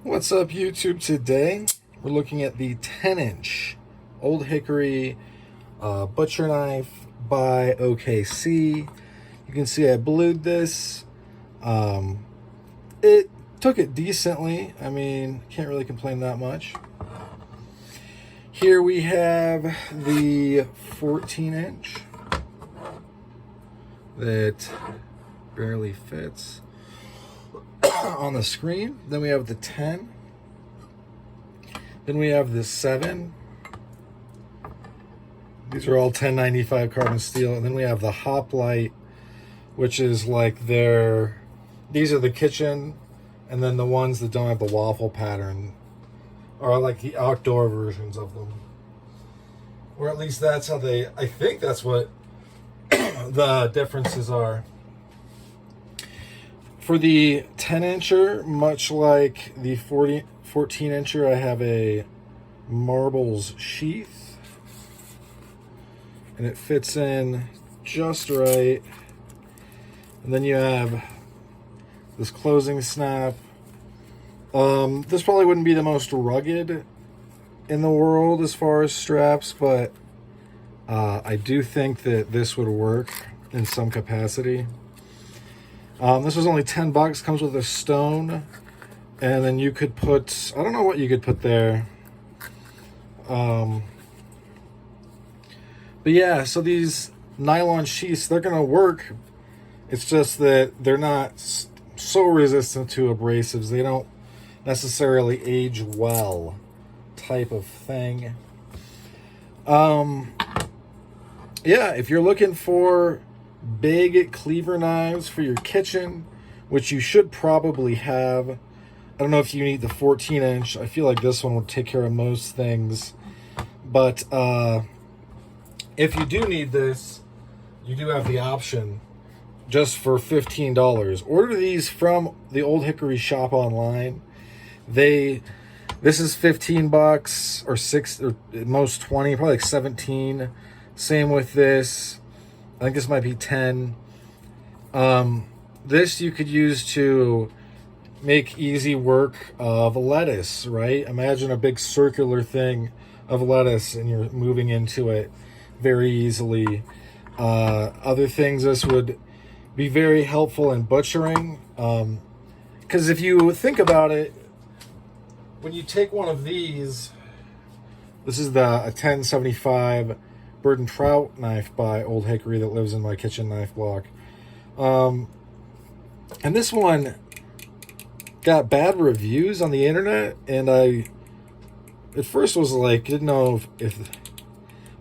What's up, YouTube? Today we're looking at the 10-inch Old Hickory butcher knife by OKC. You can see I blued this. It took it decently. I mean, can't really complain that much. Here we have the 14-inch that barely fits on the screen. Then we have the 10. Then we have the 7. These are all 1095 carbon steel. And then we have the Hoplite, which is like these are the kitchen, and then the ones that don't have the waffle pattern are like the outdoor versions of them. Or at least that's how I think that's what the differences are. For the 10-incher, much like the 14-incher, I have a marbles sheath. And it fits in just right. And then you have this closing snap. This probably wouldn't be the most rugged in the world as far as straps, but I do think that this would work in some capacity. This was only $10. Comes with a stone, and then you could put, I don't know what you could put there. But yeah, so these nylon sheaths, they're gonna work. It's just that they're not so resistant to abrasives. They don't necessarily age well, type of thing. Yeah, if you're looking for big cleaver knives for your kitchen, which you should probably have. I don't know if you need the 14-inch. I feel like this one would take care of most things. But if you do need this, you do have the option just for $15. Order these from the Old Hickory shop online. This is $15 or $6 or at most 20, probably like 17. Same with this. I think this might be 10. This you could use to make easy work of a lettuce, right? Imagine a big circular thing of lettuce and you're moving into it very easily. Other things, this would be very helpful in butchering. Because if you think about it, when you take one of these, this is a 1075 bird and trout knife by Old Hickory that lives in my kitchen knife block. And this one got bad reviews on the internet, and I at first was like, didn't know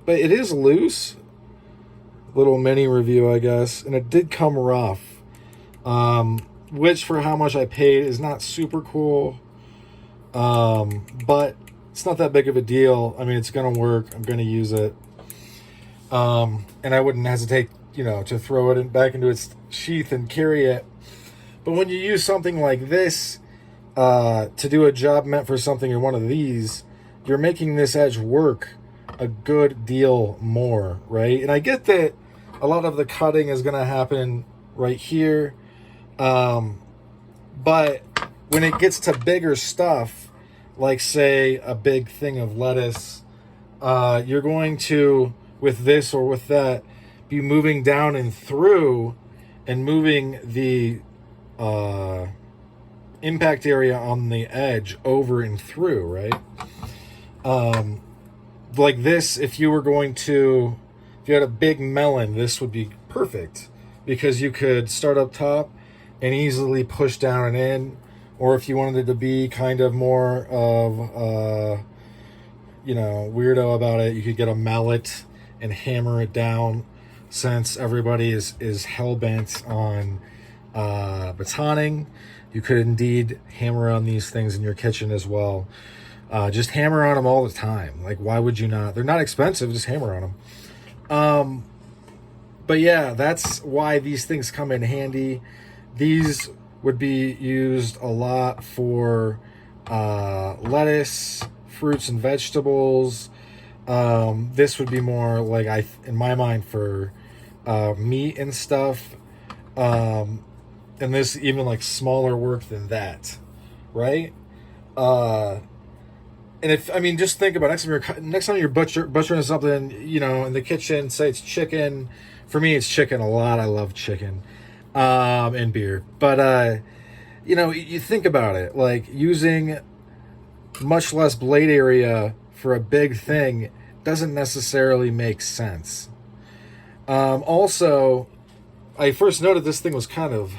but it is loose. Little mini review, I guess, and it did come rough. Which for how much I paid is not super cool. But it's not that big of a deal. I mean, it's gonna work. I'm gonna use it. And I wouldn't hesitate, to throw it back into its sheath and carry it. But when you use something like this to do a job meant for something in one of these, you're making this edge work a good deal more, right? And I get that a lot of the cutting is going to happen right here. But when it gets to bigger stuff, like say a big thing of lettuce, you're going to, with this or with that, be moving down and through and moving the impact area on the edge over and through, right? Like this, if you had a big melon, this would be perfect because you could start up top and easily push down and in. Or if you wanted it to be kind of more of weirdo about it, you could get a mallet and hammer it down, since everybody is hell-bent on batoning. You could indeed hammer on these things in your kitchen as well. Just hammer on them all the time. Like, why would you not? They're not expensive, just hammer on them. But yeah, that's why these things come in handy. These would be used a lot for lettuce, fruits and vegetables. This would be more like, in my mind, for meat and stuff. And this even like smaller work than that, right? And if, I mean, just think about it. Next time you're butchering something, you know, in the kitchen, say it's chicken. For me, it's chicken a lot. I love chicken, and beer. But you know, you think about it, like using much less blade area for a big thing doesn't necessarily make sense. Also, I first noted this thing was kind of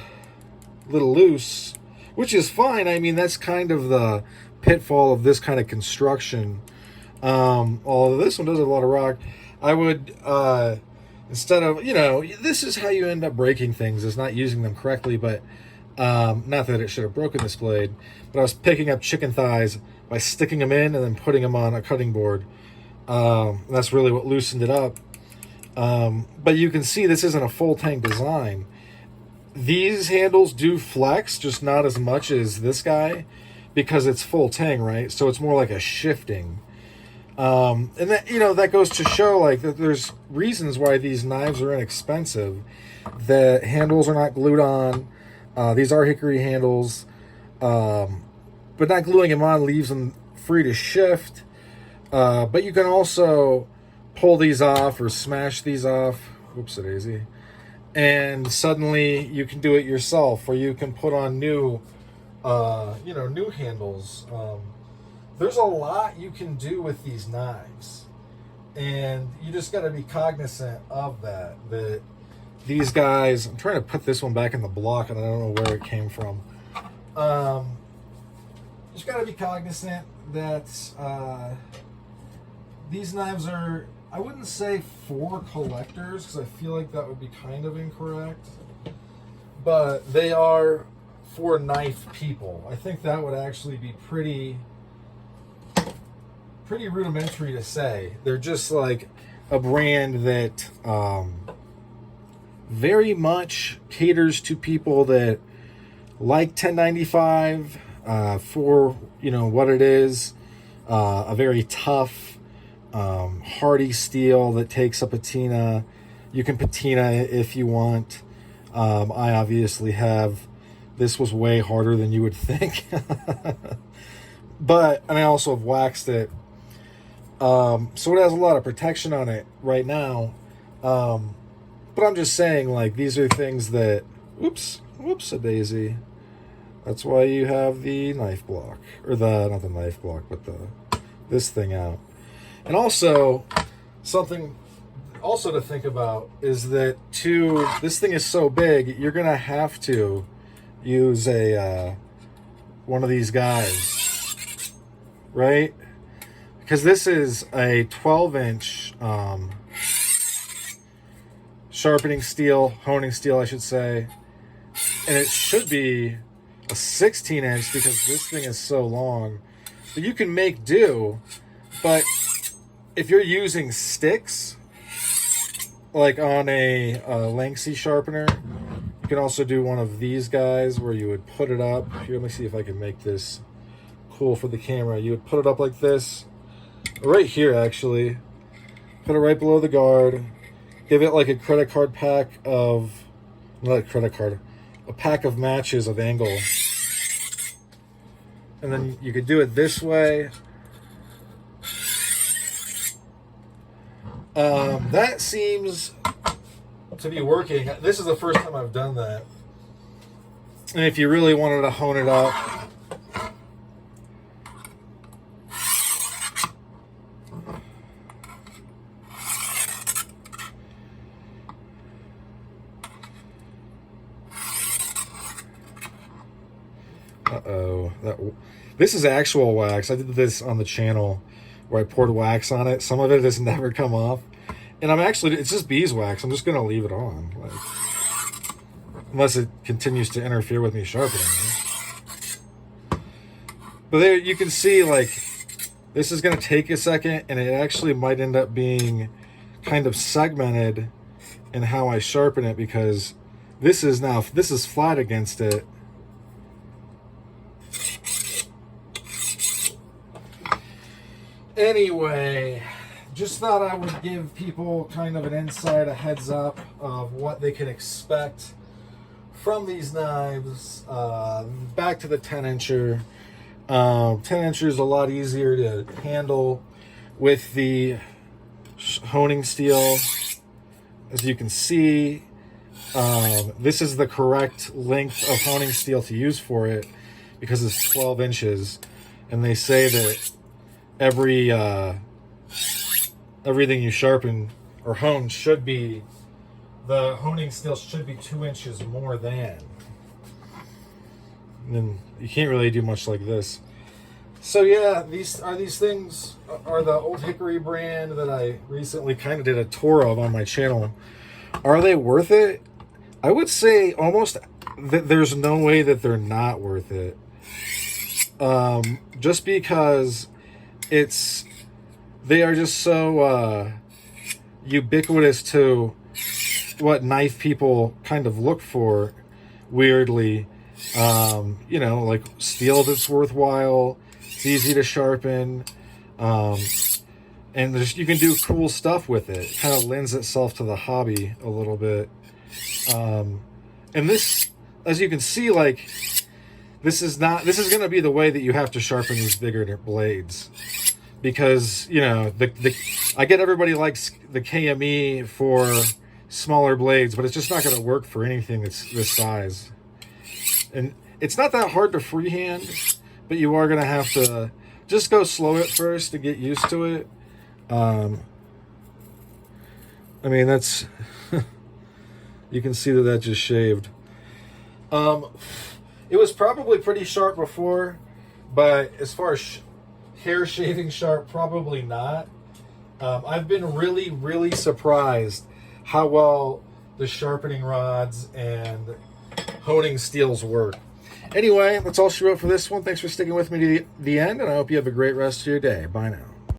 a little loose, which is fine. I mean, that's kind of the pitfall of this kind of construction. Although this one does have a lot of rock, I would, instead of, you know, this is how you end up breaking things, is not using them correctly, but not that it should have broken this blade, but I was picking up chicken thighs by sticking them in and then putting them on a cutting board. That's really what loosened it up. But you can see this isn't a full tank design. These handles do flex, just not as much as this guy, because it's full tang, right? So it's more like a shifting. And that, you know, that goes to show like that there's reasons why these knives are inexpensive. The handles are not glued on. These are Hickory handles, but not gluing them on leaves them free to shift. But you can also pull these off or smash these off. Whoops-a-daisy. And suddenly you can do it yourself, or you can put on new, you know, new handles. There's a lot you can do with these knives, and you just got to be cognizant of that. That these guys, I'm trying to put this one back in the block, and I don't know where it came from. Just got to be cognizant that these knives are, I wouldn't say for collectors, because I feel like that would be kind of incorrect, but they are for knife people. I think that would actually be pretty rudimentary to say. They're just like a brand that very much caters to people that like 1095 for, you know, what it is, a very tough, hardy steel that takes a patina. You can patina it if you want. I obviously have. This was way harder than you would think. But, and I also have waxed it. So it has a lot of protection on it right now. But I'm just saying, like, these are things that, whoops-a-daisy. That's why you have the knife block, or not the knife block, but this thing out. And also, something also to think about is that this thing is so big, you're gonna have to use a one of these guys, right? Because this is a 12-inch sharpening steel, honing steel, I should say, and it should be a 16-inch because this thing is so long. But you can make do, but if you're using sticks, like on a Lanxey sharpener, you can also do one of these guys where you would put it up. Here, let me see if I can make this cool for the camera. You would put it up like this, right here actually. Put it right below the guard. Give it like a credit card pack of, not a credit card, a pack of matches of angle. And then you could do it this way. That seems to be working. This is the first time I've done that. And if you really wanted to hone it up, this is actual wax. I did this on the channel where I poured wax on it. Some of it has never come off. And it's just beeswax. I'm just going to leave it on. Like, unless it continues to interfere with me sharpening it. But there you can see, like, this is going to take a second, and it actually might end up being kind of segmented in how I sharpen it, because this is flat against it. Anyway, just thought I would give people kind of an insight, a heads up of what they can expect from these knives. Back to the 10-incher. 10 inches is a lot easier to handle with the honing steel. As you can see, this is the correct length of honing steel to use for it because it's 12 inches. And they say that everything you sharpen or hone should be, the honing steel should be 2 inches more than. And then you can't really do much like this. So yeah, these things are the Old Hickory brand that I recently kind of did a tour of on my channel. Are they worth it? I would say almost that there's no way that they're not worth it. Just because they are just so ubiquitous to what knife people kind of look for, weirdly. You know, like steel that's worthwhile, it's easy to sharpen, and you can do cool stuff with it. It kind of lends itself to the hobby a little bit. And this, as you can see, like, this is going to be the way that you have to sharpen these bigger blades, because, you know, I get everybody likes the KME for smaller blades, but it's just not going to work for anything that's this size. And it's not that hard to freehand, but you are going to have to just go slow at first to get used to it. I mean, that's you can see that just shaved. It was probably pretty sharp before, but as far as hair shaving sharp, probably not. I've been really, really surprised how well the sharpening rods and honing steels work. Anyway, that's all she wrote for this one. Thanks for sticking with me to the end, and I hope you have a great rest of your day. Bye now.